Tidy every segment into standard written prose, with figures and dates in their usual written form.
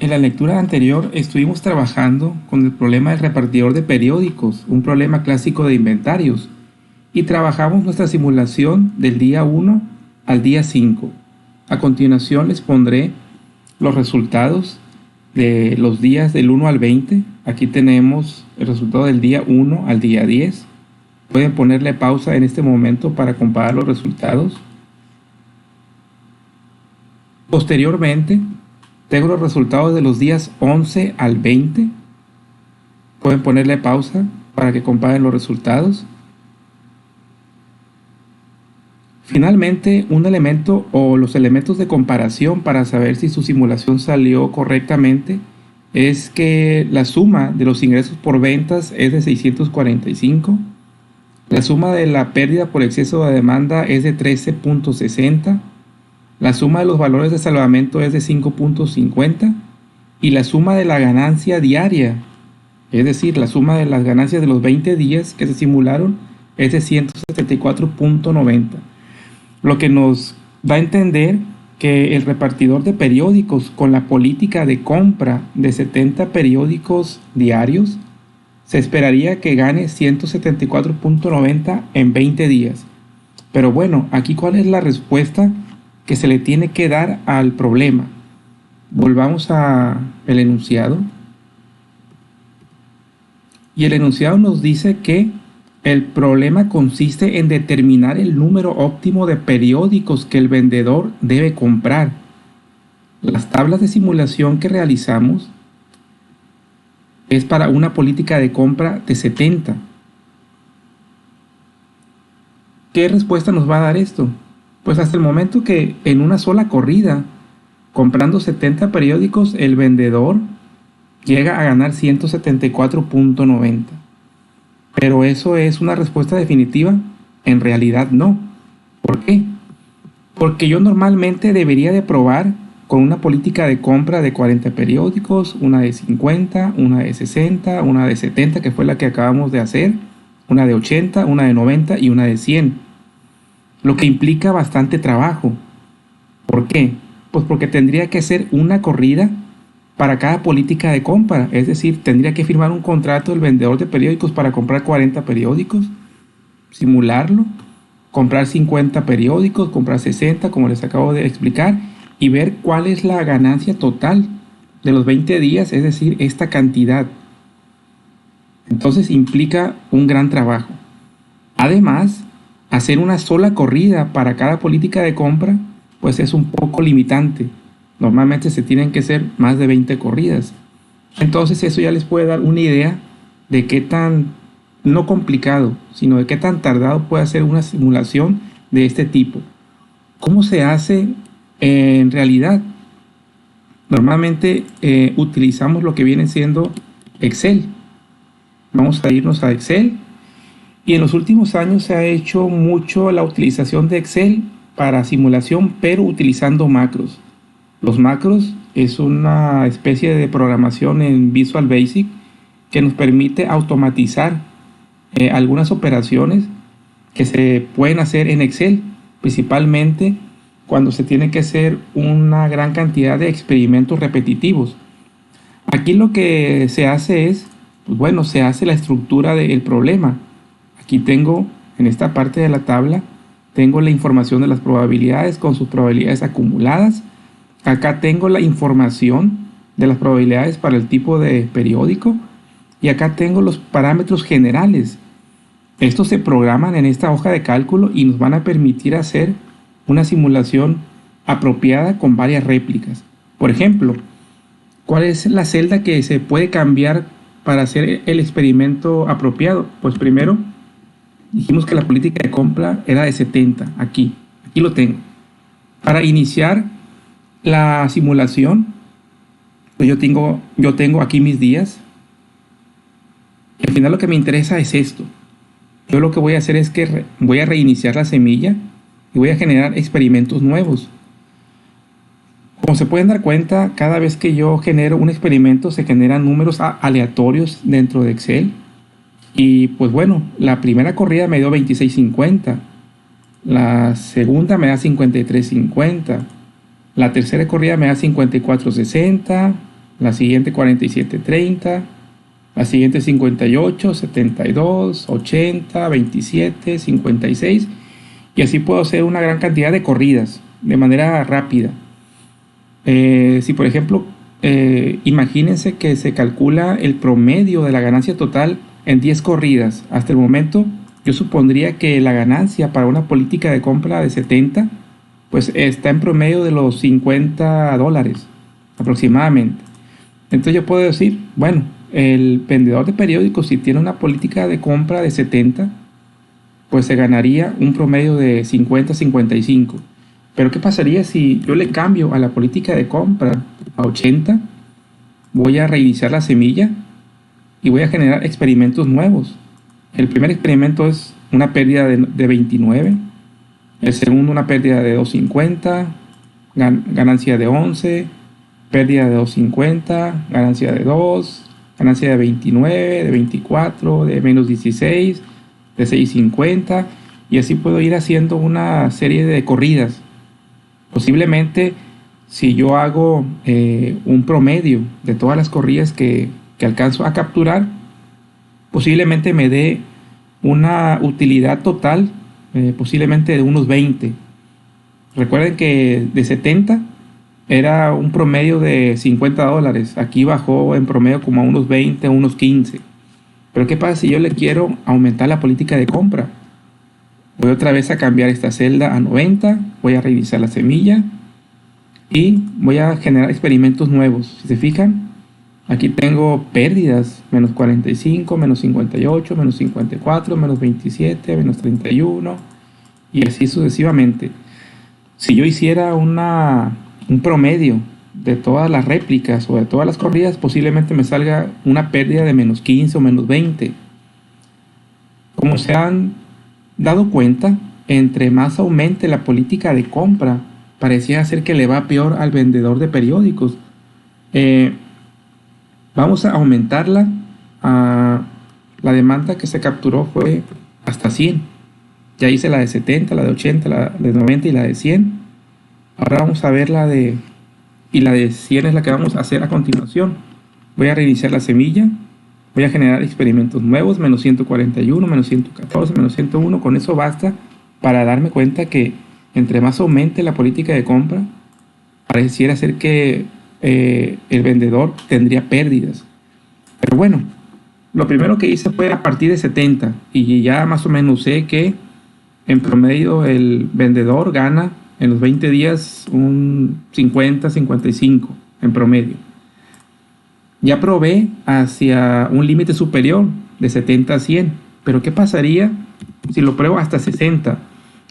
En la lectura anterior estuvimos trabajando con el problema del repartidor de periódicos, un problema clásico de inventarios, y trabajamos nuestra simulación del día 1 al día 5. A continuación les pondré los resultados de los días del 1 al 20. Aquí tenemos el resultado del día 1 al día 10. Pueden ponerle pausa en este momento para comparar los resultados. Posteriormente, tengo los resultados de los días 11 al 20. Pueden ponerle pausa para que comparen los resultados. Finalmente, un elemento o los elementos de comparación para saber si su simulación salió correctamente es que la suma de los ingresos por ventas es de 645. La suma de la pérdida por exceso de demanda es de 13.60. La suma de los valores de salvamento es de 5.50 y la suma de la ganancia diaria, es decir, la suma de las ganancias de los 20 días que se simularon, es de 174.90, lo que nos da a entender que el repartidor de periódicos con la política de compra de 70 periódicos diarios se esperaría que gane 174.90 en 20 días. Pero bueno, aquí ¿cuál es la respuesta que se le tiene que dar al problema? Volvamos al enunciado. Y el enunciado nos dice que el problema consiste en determinar el número óptimo de periódicos que el vendedor debe comprar. Las tablas de simulación que realizamos es para una política de compra de 70. ¿Qué respuesta nos va a dar esto? Pues hasta el momento que en una sola corrida, comprando 70 periódicos, el vendedor llega a ganar 174.90. Pero eso es una respuesta definitiva. En realidad no. ¿Por qué? Porque yo normalmente debería de probar con una política de compra de 40 periódicos, una de 50, una de 60, una de 70, que fue la que acabamos de hacer, una de 80, una de 90 y una de 100. Lo que implica bastante trabajo. ¿Por qué? Pues porque tendría que hacer una corrida para cada política de compra. Es decir, tendría que firmar un contrato el vendedor de periódicos para comprar 40 periódicos, simularlo, comprar 50 periódicos, comprar 60, como les acabo de explicar, y ver cuál es la ganancia total de los 20 días, es decir, esta cantidad. Entonces implica un gran trabajo. Además, hacer una sola corrida para cada política de compra, pues es un poco limitante. Normalmente se tienen que hacer más de 20 corridas. Entonces eso ya les puede dar una idea de qué tan, no complicado, sino de qué tan tardado puede ser una simulación de este tipo. ¿Cómo se hace en realidad? Normalmente utilizamos lo que viene siendo Excel. Vamos a irnos a Excel. Y en los últimos años se ha hecho mucho la utilización de Excel para simulación, pero utilizando macros. Los macros es una especie de programación en Visual Basic que nos permite automatizar algunas operaciones que se pueden hacer en Excel, principalmente cuando se tiene que hacer una gran cantidad de experimentos repetitivos. Aquí lo que se hace es, pues bueno, se hace la estructura del problema. Aquí tengo, en esta parte de la tabla, tengo la información de las probabilidades con sus probabilidades acumuladas. Acá tengo la información de las probabilidades para el tipo de periódico. Y acá tengo los parámetros generales. Estos se programan en esta hoja de cálculo y nos van a permitir hacer una simulación apropiada con varias réplicas. Por ejemplo, ¿cuál es la celda que se puede cambiar para hacer el experimento apropiado? Pues primero, dijimos que la política de compra era de 70. Aquí lo tengo. Para iniciar la simulación, pues yo tengo aquí mis días. Y al final lo que me interesa es esto. Yo lo que voy a hacer es que voy a reiniciar la semilla y voy a generar experimentos nuevos. Como se pueden dar cuenta, cada vez que yo genero un experimento se generan números aleatorios dentro de Excel. Y pues bueno, la primera corrida me dio 26.50, la segunda me da 53.50, la tercera corrida me da 54.60, la siguiente 47.30, la siguiente 58, 72, 80, 27, 56, y así puedo hacer una gran cantidad de corridas de manera rápida. Si por ejemplo, imagínense que se calcula el promedio de la ganancia total en 10 corridas. Hasta el momento yo supondría que la ganancia para una política de compra de 70 pues está en promedio de los $50 aproximadamente. Entonces yo puedo decir, bueno, el vendedor de periódicos, si tiene una política de compra de 70, pues se ganaría un promedio de 50-55. Pero ¿qué pasaría si yo le cambio a la política de compra a 80? Voy a reiniciar la semilla y voy a generar experimentos nuevos. El primer experimento es una pérdida de 29. El segundo, una pérdida de 2.50, ganancia de 11, pérdida de 2.50, ganancia de 2, ganancia de 29, de 24, de menos 16, de 6.50, y así puedo ir haciendo una serie de corridas. Posiblemente, si yo hago un promedio de todas las corridas que alcanzo a capturar, posiblemente me dé una utilidad total posiblemente de unos 20. Recuerden que de 70 era un promedio de $50. Aquí bajó en promedio como a unos 20, unos 15. Pero ¿qué pasa si yo le quiero aumentar la política de compra? Voy otra vez a cambiar esta celda a 90, voy a revisar la semilla y voy a generar experimentos nuevos. Si se fijan, aquí tengo pérdidas, menos 45, menos 58, menos 54, menos 27, menos 31 y así sucesivamente. Si yo hiciera un promedio de todas las réplicas o de todas las corridas, posiblemente me salga una pérdida de menos 15 o menos 20. Como se han dado cuenta, entre más aumente la política de compra, parecía ser que le va peor al vendedor de periódicos. Vamos a aumentarla. La demanda que se capturó fue hasta 100. Ya hice la de 70, la de 80, la de 90 y la de 100. Ahora vamos a ver y la de 100 es la que vamos a hacer a continuación. Voy a reiniciar la semilla. Voy a generar experimentos nuevos, menos 141, menos 114, menos 101. Con eso basta para darme cuenta que entre más aumente la política de compra, pareciera ser que el vendedor tendría pérdidas. Pero bueno, lo primero que hice fue a partir de 70 y ya más o menos sé que en promedio el vendedor gana en los 20 días un 50-55 en promedio. Ya probé hacia un límite superior de 70 a 100, pero ¿qué pasaría si lo pruebo hasta 60?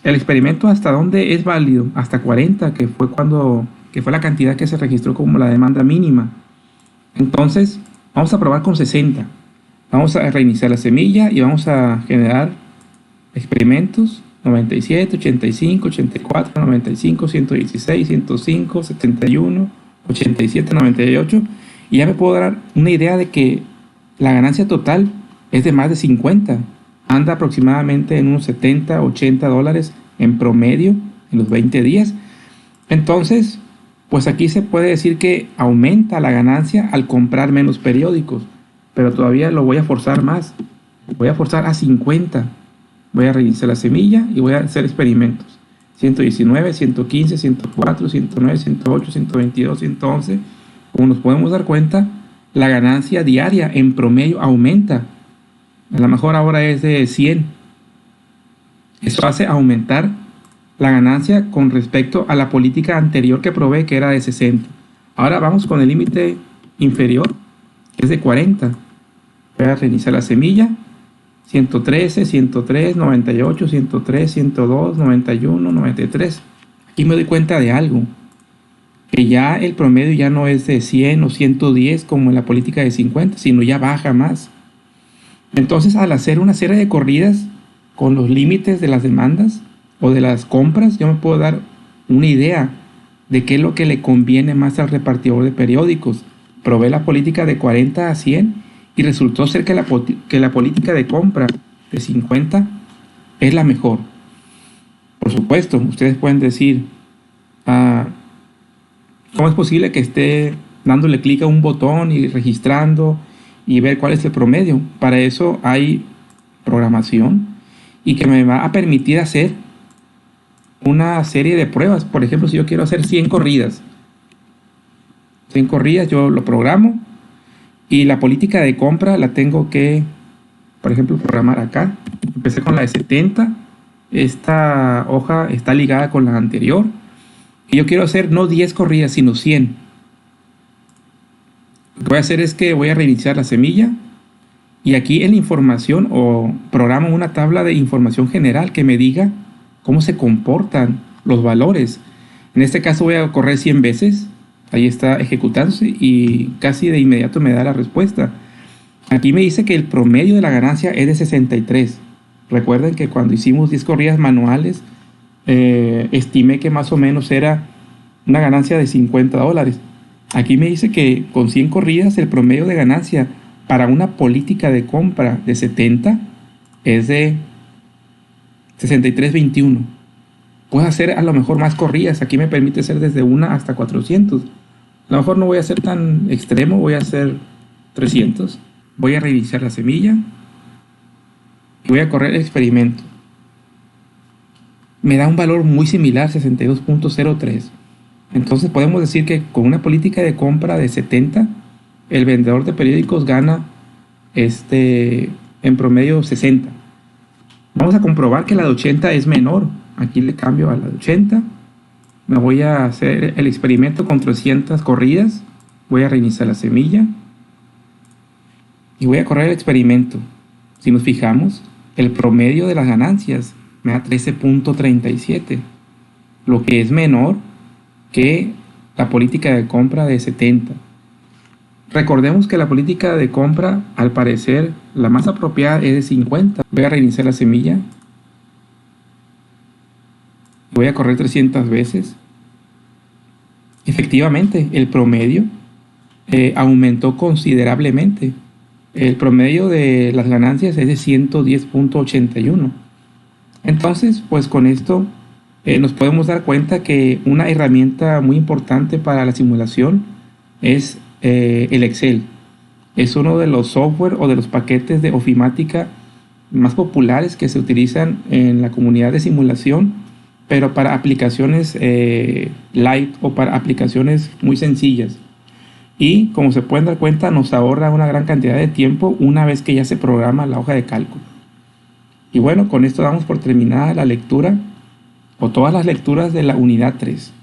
El experimento hasta dónde es válido, hasta 40, que fue la cantidad que se registró como la demanda mínima. Entonces, vamos a probar con 60. Vamos a reiniciar la semilla y vamos a generar experimentos 97, 85, 84, 95, 116, 105, 71, 87, 98. Y ya me puedo dar una idea de que la ganancia total es de más de 50. Anda aproximadamente en unos 70, 80 dólares en promedio en los 20 días. Entonces, pues aquí se puede decir que aumenta la ganancia al comprar menos periódicos. Pero todavía lo voy a forzar más. Voy a forzar a 50. Voy a reiniciar la semilla y voy a hacer experimentos. 119, 115, 104, 109, 108, 122, 111. Como nos podemos dar cuenta, la ganancia diaria en promedio aumenta. A lo mejor ahora es de 100. Eso hace aumentar la ganancia con respecto a la política anterior que probé, que era de 60. Ahora vamos con el límite inferior, que es de 40. Voy a reiniciar la semilla. 113, 103, 98, 103, 102, 91, 93. Aquí me doy cuenta de algo. Que ya el promedio ya no es de 100 o 110 como en la política de 50, sino ya baja más. Entonces, al hacer una serie de corridas con los límites de las demandas o de las compras, yo me puedo dar una idea de qué es lo que le conviene más al repartidor de periódicos. Probé la política de 40 a 100 y resultó ser que la política de compra de 50 es la mejor. Por supuesto, ustedes pueden decir, ¿cómo es posible que esté dándole clic a un botón y registrando y ver cuál es el promedio. Para eso hay programación y que me va a permitir hacer una serie de pruebas. Por ejemplo, si yo quiero hacer 100 corridas, yo lo programo y la política de compra la tengo que, por ejemplo, programar acá. Empecé con la de 70. Esta hoja está ligada con la anterior. Y yo quiero hacer no 10 corridas, sino 100. Lo que voy a hacer es que voy a reiniciar la semilla. Y aquí en la información o programo una tabla de información general que me diga cómo se comportan los valores. En este caso voy a correr 100 veces. Ahí está ejecutándose y casi de inmediato me da la respuesta. Aquí me dice que el promedio de la ganancia es de 63. Recuerden que cuando hicimos 10 corridas manuales, estimé que más o menos era una ganancia de $50. Aquí me dice que con 100 corridas el promedio de ganancia para una política de compra de 70 es de 63.21. Puedo hacer a lo mejor más corridas. Aquí me permite hacer desde 1 hasta 400. A lo mejor no voy a ser tan extremo, voy a hacer 300. Voy a reiniciar la semilla y voy a correr el experimento. Me da un valor muy similar, 62.03. Entonces podemos decir que con una política de compra de 70, el vendedor de periódicos gana en promedio 60. Vamos a comprobar que la de 80 es menor. Aquí le cambio a la de 80. Me voy a hacer el experimento con 300 corridas. Voy a reiniciar la semilla. Y voy a correr el experimento. Si nos fijamos, el promedio de las ganancias me da 13.37. Lo que es menor que la política de compra de 70. Recordemos que la política de compra, al parecer, la más apropiada es de 50. Voy a reiniciar la semilla. Voy a correr 300 veces. Efectivamente, el promedio aumentó considerablemente. El promedio de las ganancias es de 110.81. Entonces, pues con esto nos podemos dar cuenta que una herramienta muy importante para la simulación es el Excel. Es uno de los software o de los paquetes de ofimática más populares que se utilizan en la comunidad de simulación, pero para aplicaciones light o para aplicaciones muy sencillas. Y como se pueden dar cuenta, nos ahorra una gran cantidad de tiempo una vez que ya se programa la hoja de cálculo. Y bueno, con esto damos por terminada la lectura o todas las lecturas de la unidad 3.